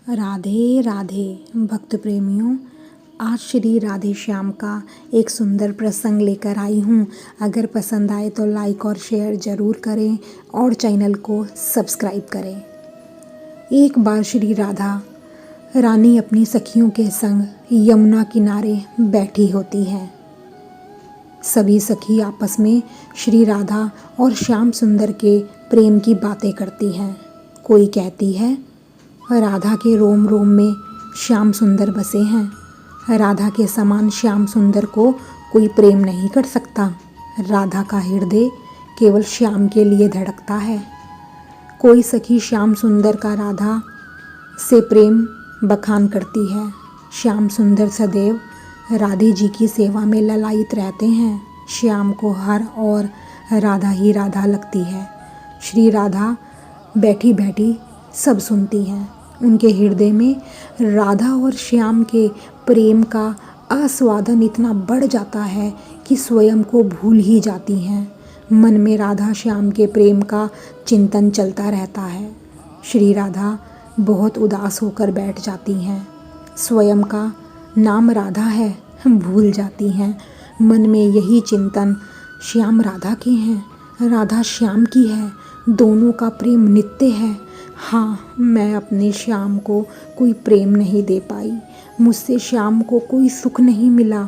राधे राधे भक्त प्रेमियों, आज श्री राधे श्याम का एक सुंदर प्रसंग लेकर आई हूँ। अगर पसंद आए तो लाइक और शेयर ज़रूर करें और चैनल को सब्सक्राइब करें। एक बार श्री राधा रानी अपनी सखियों के संग यमुना किनारे बैठी होती हैं। सभी सखी आपस में श्री राधा और श्याम सुंदर के प्रेम की बातें करती हैं। कोई कहती है, राधा के रोम रोम में श्याम सुंदर बसे हैं। राधा के समान श्याम सुंदर को कोई प्रेम नहीं कर सकता। राधा का हृदय केवल श्याम के लिए धड़कता है। कोई सखी श्याम सुंदर का राधा से प्रेम बखान करती है। श्याम सुंदर सदैव राधे जी की सेवा में ललायित रहते हैं। श्याम को हर और राधा ही राधा लगती है। श्री राधा बैठी बैठी सब सुनती हैं। उनके हृदय में राधा और श्याम के प्रेम का आस्वादन इतना बढ़ जाता है कि स्वयं को भूल ही जाती हैं। मन में राधा श्याम के प्रेम का चिंतन चलता रहता है। श्री राधा बहुत उदास होकर बैठ जाती हैं। स्वयं का नाम राधा है, भूल जाती हैं। मन में यही चिंतन, श्याम राधा के हैं, राधा श्याम की है, दोनों का प्रेम नित्य है। हाँ, मैं अपने श्याम को कोई प्रेम नहीं दे पाई, मुझसे श्याम को कोई सुख नहीं मिला।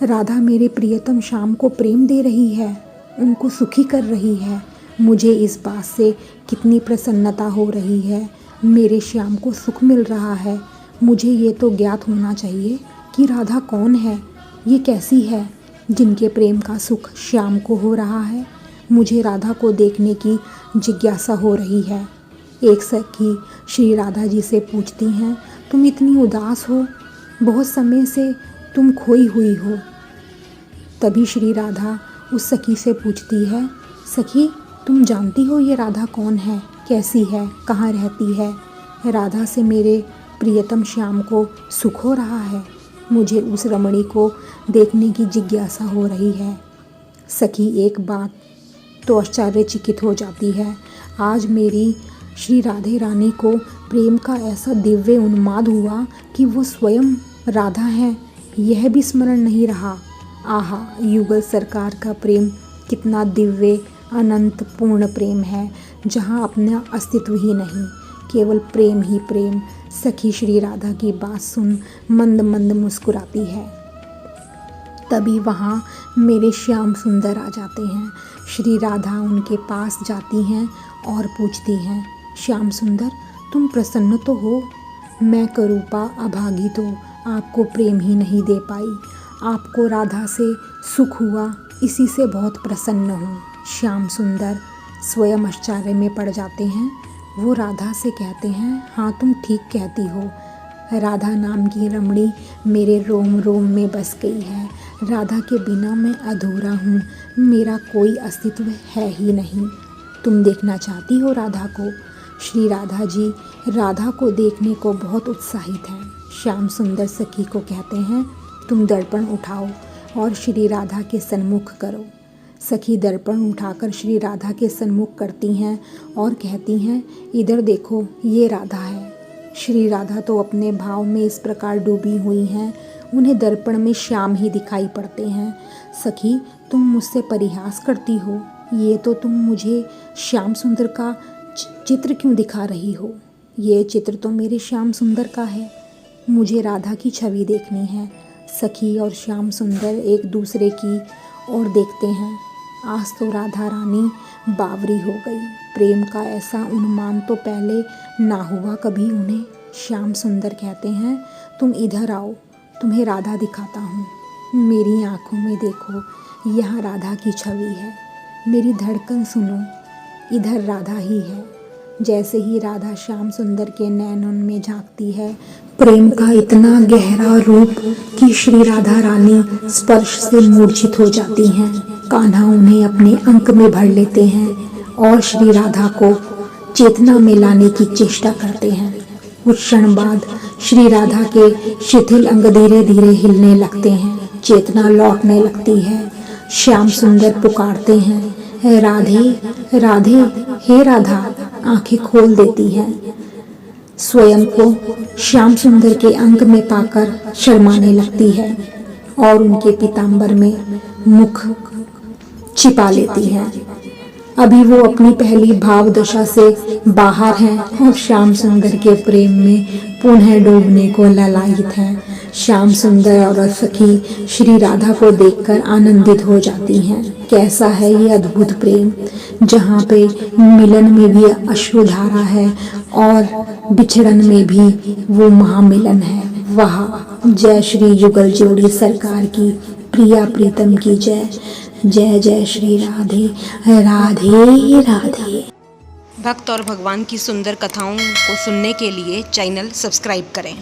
राधा मेरे प्रियतम श्याम को प्रेम दे रही है, उनको सुखी कर रही है। मुझे इस बात से कितनी प्रसन्नता हो रही है, मेरे श्याम को सुख मिल रहा है। मुझे ये तो ज्ञात होना चाहिए कि राधा कौन है, ये कैसी है जिनके प्रेम का सुख श्याम को हो रहा है। मुझे राधा को देखने की जिज्ञासा हो रही है। एक सखी श्री राधा जी से पूछती हैं, तुम इतनी उदास हो, बहुत समय से तुम खोई हुई हो। तभी श्री राधा उस सखी से पूछती है, सखी तुम जानती हो ये राधा कौन है, कैसी है, कहाँ रहती है। राधा से मेरे प्रियतम श्याम को सुख हो रहा है, मुझे उस रमणी को देखने की जिज्ञासा हो रही है। सखी एक बात तो आश्चर्यचकित हो जाती है, आज मेरी श्री राधे रानी को प्रेम का ऐसा दिव्य उन्माद हुआ कि वो स्वयं राधा हैं, यह भी स्मरण नहीं रहा। आहा, युगल सरकार का प्रेम कितना दिव्य अनंत पूर्ण प्रेम है, जहाँ अपना अस्तित्व ही नहीं, केवल प्रेम ही प्रेम। सखी श्री राधा की बात सुन मंद मंद मुस्कुराती है। तभी वहाँ मेरे श्याम सुंदर आ जाते हैं। श्री राधा उनके पास जाती हैं और पूछती हैं, श्याम सुंदर तुम प्रसन्न तो हो? मैं करूपा अभागी तो आपको प्रेम ही नहीं दे पाई, आपको राधा से सुख हुआ, इसी से बहुत प्रसन्न हूँ। श्याम सुंदर स्वयं आश्चर्य में पड़ जाते हैं। वो राधा से कहते हैं, हाँ तुम ठीक कहती हो, राधा नाम की रमणी मेरे रोम रोम में बस गई है। राधा के बिना मैं अधूरा हूँ, मेरा कोई अस्तित्व है ही नहीं। तुम देखना चाहती हो राधा को? श्री राधा जी राधा को देखने को बहुत उत्साहित हैं। श्याम सुंदर सखी को कहते हैं, तुम दर्पण उठाओ और श्री राधा के सन्मुख करो। सखी दर्पण उठाकर श्री राधा के सन्मुख करती हैं और कहती हैं, इधर देखो ये राधा है। श्री राधा तो अपने भाव में इस प्रकार डूबी हुई हैं, उन्हें दर्पण में श्याम ही दिखाई पड़ते हैं। सखी तुम मुझसे परिहास करती हो, ये तो तुम मुझे श्याम सुंदर का चित्र क्यों दिखा रही हो? ये चित्र तो मेरे श्याम सुंदर का है, मुझे राधा की छवि देखनी है। सखी और श्याम सुंदर एक दूसरे की ओर देखते हैं। आज तो राधा रानी बावरी हो गई। प्रेम का ऐसा उन्माद तो पहले ना हुआ कभी उन्हें। श्याम सुंदर कहते हैं, तुम इधर आओ, तुम्हें राधा दिखाता हूँ। मेरी आँखों में देखो, यहाँ राधा की छवि है। मेरी धड़कन सुनो, इधर राधा ही है। जैसे ही राधा श्याम सुंदर के नैनों में झांकती है, प्रेम का इतना गहरा रूप कि श्री राधा रानी स्पर्श से मूर्छित हो जाती हैं। कान्हा उन्हें अपने अंक में भर लेते हैं और श्री राधा को चेतना में लाने की चेष्टा करते हैं। कुछ क्षण बाद श्री राधा के शिथिल अंग धीरे धीरे हिलने लगते हैं, चेतना लौटने लगती है। श्याम सुंदर पुकारते हैं, राधे राधे, हे राधा। आंखें खोल देती हैं। स्वयं को श्याम सुंदर के अंक में पाकर शर्माने लगती है और उनके पीतांबर में मुख छिपा लेती है। अभी वो अपनी पहली भाव दशा से बाहर हैं और श्याम सुंदर के प्रेम में पुनः डूबने को ललायित है। श्याम सुंदर और सखी श्री राधा को देखकर आनंदित हो जाती हैं। कैसा है ये अद्भुत प्रेम, जहाँ पे मिलन में भी अश्रुधारा है और बिछड़न में भी वो महामिलन है। वाह, जय श्री युगल जोड़ी सरकार की, प्रिया प्रीतम की जय। जय जय श्री राधे राधे राधे। भक्त और भगवान की सुंदर कथाओं को सुनने के लिए चैनल सब्सक्राइब करें।